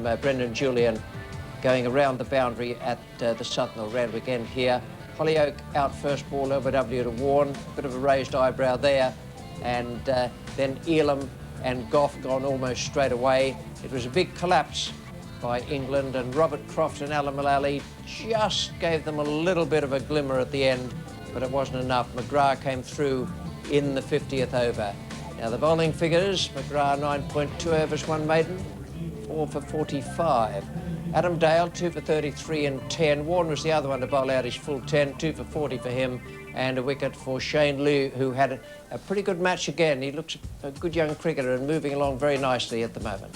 Brendan Julian going around the boundary at the southern or Randwick end here. Hollyoak out first ball, LBW to Warren, a bit of a raised eyebrow there, and then Elam and Goff gone almost straight away. It was a big collapse by England, and Robert Croft and Alan Mullally just gave them a little bit of a glimmer at the end, but it wasn't enough. McGrath came through in the 50th over. Now the bowling figures, McGrath 9.2 overs, 1 maiden, 4 for 45. Adam Dale, 2 for 33 and 10. Warren was the other one to bowl out his full 10, 2 for 40 for him, and a wicket for Shane Liu, who had a pretty good match again. He looks a good young cricketer and moving along very nicely at the moment.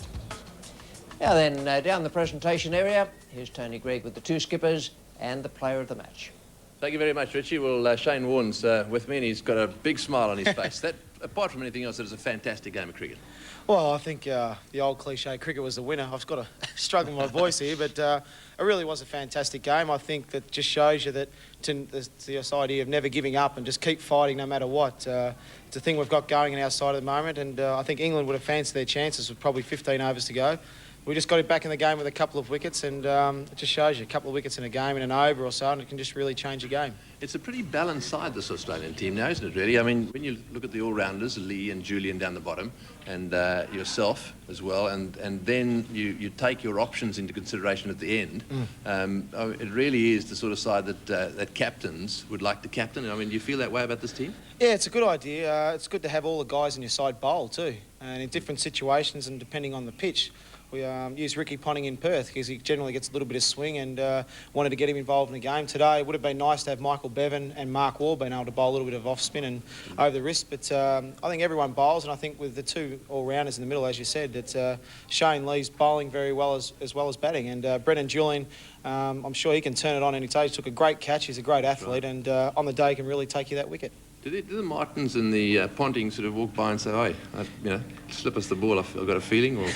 Now then, down the presentation area, here's Tony Gregg with the 2 skippers and the player of the match. Thank you very much, Richie. Well, Shane Warne's with me, and he's got a big smile on his face. That, apart from anything else, that is a fantastic game of cricket. Well, I think the old cliche, cricket was the winner. I've got to struggle with my voice here, but it really was a fantastic game. I think that just shows you that this idea of never giving up and just keep fighting no matter what. It's a thing we've got going in our side at the moment, and I think England would have fancied their chances with probably 15 overs to go. We just got it back in the game with a couple of wickets, and it just shows you a couple of wickets in a game, in an over or so, and it can just really change a game. It's a pretty balanced side, this Australian team now, isn't it, really? I mean, when you look at the all-rounders, Lee and Julian down the bottom, and yourself as well, and then you take your options into consideration at the end, it really is the sort of side that captains would like to captain. I mean, do you feel that way about this team? Yeah, it's a good idea. It's good to have all the guys in your side bowl too, and in different situations and depending on the pitch. We used Ricky Ponting in Perth because he generally gets a little bit of swing, and wanted to get him involved in the game. Today it would have been nice to have Michael Bevan and Mark Wall being able to bowl a little bit of off-spin and over the wrist, but I think everyone bowls, and I think with the 2 all-rounders in the middle, as you said, that Shane Lee's bowling very well as well as batting, and Brendan Julian, I'm sure he can turn it on any stage. Took a great catch, he's a great athlete, and on the day can really take you that wicket. Did the Martins and the Ponting sort of walk by and say, "Hey, slip us the ball, I've got a feeling"? Or,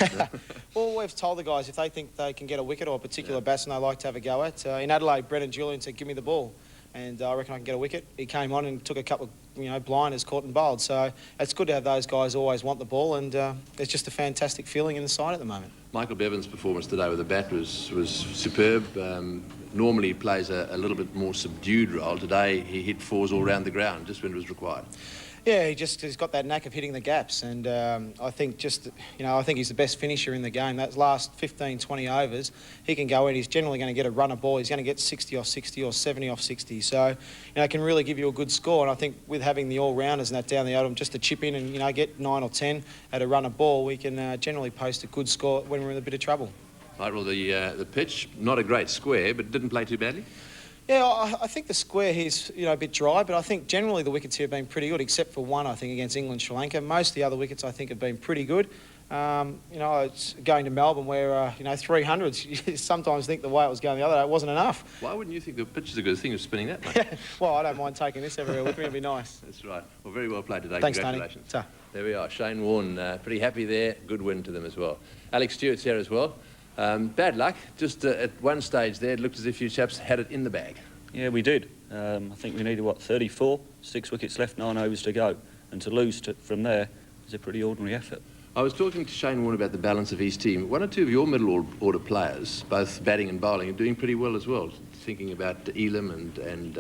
Well, we've told the guys if they think they can get a wicket or a particular batsman they like to have a go at. In Adelaide, Brendan Julian said, "Give me the ball," and I reckon I can get a wicket. He came on and took a couple of blinders, caught and bowled. So it's good to have those guys always want the ball, and it's just a fantastic feeling in the side at the moment. Michael Bevan's performance today with the bat was superb. Normally he plays a little bit more subdued role. Today he hit 4s all round the ground, just when it was required. Yeah, he's got that knack of hitting the gaps, and I think I think he's the best finisher in the game. That last 15, 20 overs, he can go in. He's generally going to get a run of ball. He's going to get 60 off 60 or 70 off 60. So, it can really give you a good score. And I think with having the all-rounders and that down the bottom, just to chip in and get 9 or 10 at a run of ball, we can generally post a good score when we're in a bit of trouble. Right, well, the pitch, not a great square, but didn't play too badly. Yeah, I think the square here's a bit dry, but I think generally the wickets here have been pretty good, except for one, I think, against England, Sri Lanka. Most of the other wickets, I think, have been pretty good. It's going to Melbourne where, 300s, you sometimes think the way it was going the other day, it wasn't enough. Why wouldn't you think the pitch is a good thing of spinning that much? Well, I don't mind taking this everywhere with me, it'd be nice. That's right. Well, very well played today. Thanks, congratulations. Tony. There we are. Shane Warne, pretty happy there. Good win to them as well. Alex Stewart's here as well. Bad luck. Just at one stage there, it looked as if you chaps had it in the bag. Yeah, we did. I think we needed, 34? 6 wickets left, 9 overs to go. And to lose from there is a pretty ordinary effort. I was talking to Shane Warne about the balance of his team. 1 or 2 of your middle order players, both batting and bowling, are doing pretty well as well. Thinking about Elam and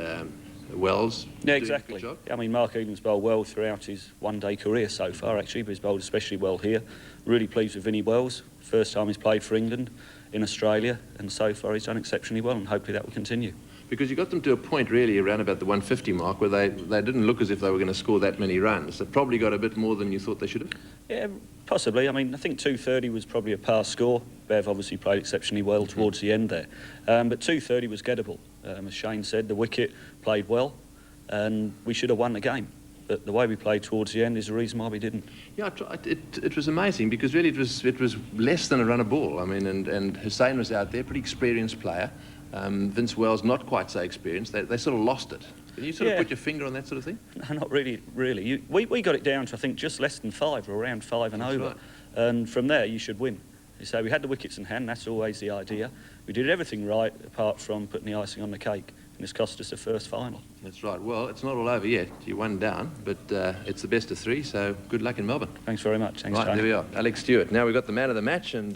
Wells. Yeah, exactly. I mean, Mark Elam's bowled well throughout his one-day career so far, actually, but he's bowled especially well here. Really pleased with Vinnie Wells. First time he's played for England in Australia, and so far he's done exceptionally well, and hopefully that will continue. Because you got them to a point really around about the 150 mark where they didn't look as if they were going to score that many runs. They probably got a bit more than you thought they should have. Yeah, possibly. I mean, I think 230 was probably a pass score. Bev obviously played exceptionally well towards the end there. But 230 was gettable. As Shane said, the wicket played well, and we should have won the game. But the way we played towards the end is the reason why we didn't. Yeah, it was amazing because really it was less than a run of ball. I mean, and Hussain was out there, pretty experienced player. Vince Wells not quite so experienced. They sort of lost it. Can you sort of put your finger on that sort of thing? No, not really. We got it down to, I think, just less than 5, or around 5 and over. Right. And from there, you should win. So we had the wickets in hand. That's always the idea. We did everything right, apart from putting the icing on the cake. And it's cost us the first final. That's right. Well, it's not all over yet. You're 1 down, but it's the best of 3, so good luck in Melbourne. Thanks very much. Thanks, right, Tony. There we are. Alex Stewart. Now we've got the man of the match, and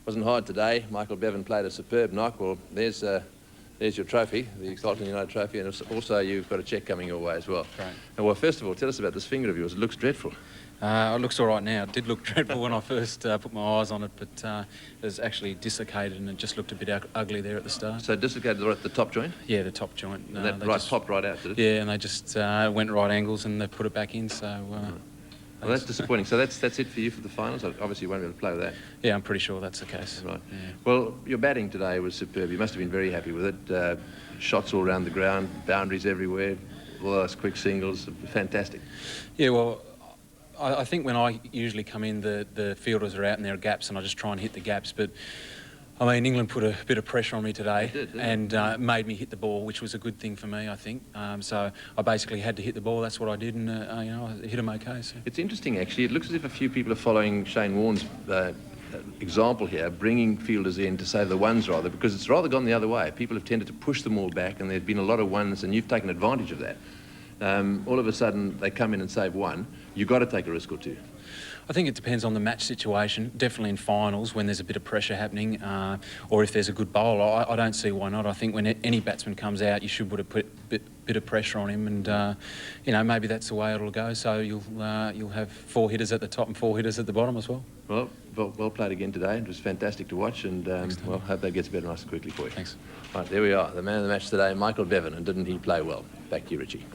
Wasn't hard today. Michael Bevan played a superb knock. Well, there's your trophy, the Exalted United trophy, and also you've got a cheque coming your way as well. Great. And well, first of all, tell us about this finger of yours. It looks dreadful. It looks all right now. It did look dreadful when I first put my eyes on it, but it was actually dislocated and it just looked a bit ugly there at the start. So dislocated right at the top joint? Yeah, the top joint. And that right popped right out, did it? Yeah, and they just went right angles and they put it back in, so... Well, that's disappointing. So that's it for you for the finals? Obviously, you won't be able to play with that. Yeah, I'm pretty sure that's the case. Right. Yeah. Well, your batting today was superb. You must have been very happy with it. Shots all around the ground, boundaries everywhere, all those quick singles, fantastic. Yeah, well, I think when I usually come in, the fielders are out and there are gaps and I just try and hit the gaps, but I mean, England put a bit of pressure on me today and made me hit the ball, which was a good thing for me, I think. So I basically had to hit the ball. That's what I did, and you know, I hit them okay. So. It's interesting, actually. It looks as if a few people are following Shane Warne's example here, bringing fielders in to save the ones rather, because it's rather gone the other way. People have tended to push them all back, and there's been a lot of ones, and you've taken advantage of that. All of a sudden, they come in and save one. You've got to take a risk or two. I think it depends on the match situation. Definitely in finals when there's a bit of pressure happening, or if there's a good bowler, I don't see why not. I think when any batsman comes out, you should put a bit of pressure on him, and you know, maybe that's the way it'll go. So you'll have 4 hitters at the top and 4 hitters at the bottom as well. Well played again today. It was fantastic to watch, and well, hope that gets better nice and quickly for you. Thanks. Right, there we are. The man of the match today, Michael Bevan, and didn't he play well? Back to you, Richie.